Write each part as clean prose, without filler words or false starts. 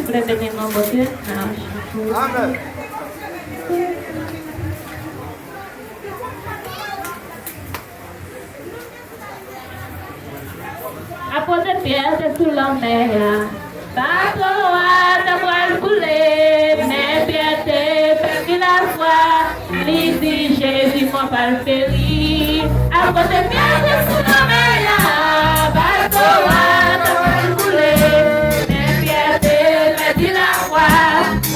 voulez bénir mon bon Dieu? Amen. Apôtre Pierre de tout l'homme, bateau à d'avoir coulé, mais piété, perdu la foi, l'ici Jésus m'a pas péri. Apôtre Pierre de tout l'homme, bateau à d'avoir coulé, mais piété, perdu la foi,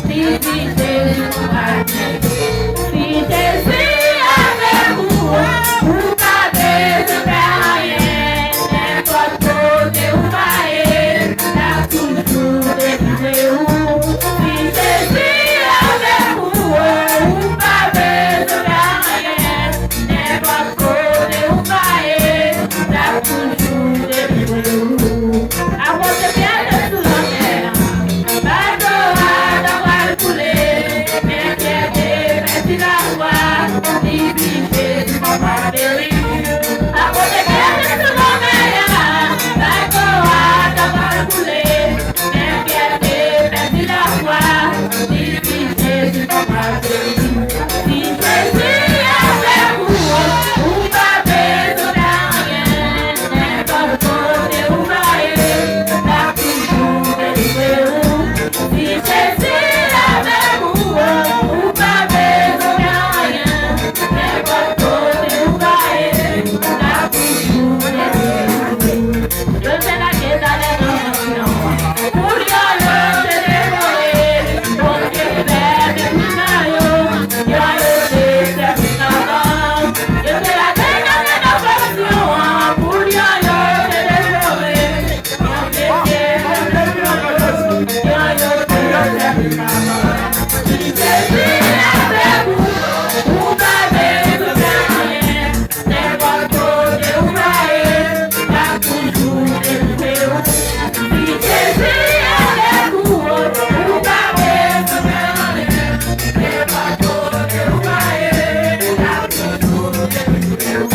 l'ici Jésus m'a pas péri. Si Jésus avec vous, vous n'avez de rien, n'importe côté où va, là toujours délivré où. Si Jésus avec vous, vous n'avez de rien, n'importe côté où va, là toujours délivré où. À votre bien de tout le monde, bateau à d'avoir coulé, mais piété, merci la foi, divisé du moment péri. À votre bien de tout le monde, bateau à d'avoir coulé, mais piété, merci la foi, divisé du moment péri. Si Jésus avec vous, vous n'avez de rien, n'importe côté où va, là toujours délivré où. Si Jésus avec vous, vous n'avez de rien, n'importe côté où va, là toujours délivré où. Je sais la guette à l'émotion, pour y aller, je dévorer, pour que je vais de minayo, y aller, c'est une avance. Je sais la guette à l'émotion, pour y aller, je dévorer, pour que je vais de minayo, y aller, c'est une avance. Si Jésus avec vous, vous n'avez de rien, n'importe côté où va, là toujours délivré où. Si Jésus avec vous, vous n'avez de rien, n'importe côté où va, là toujours délivré où.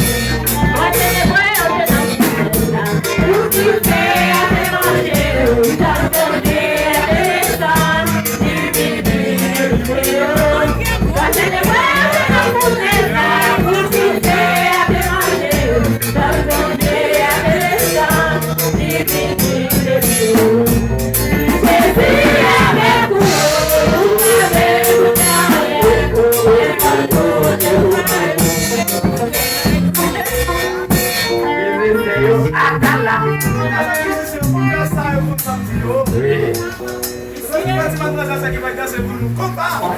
Moi célébrer au Sénat, vous kiffez à démanger, vous attendez à descendre, divinité délivré où. Moi célébrer au Sénat, vous kiffez à démanger, vous attendez à descendre, divinité délivré où. Jésus avec vous, vous n'avez de rien, n'importe côté où va. Ah, ok.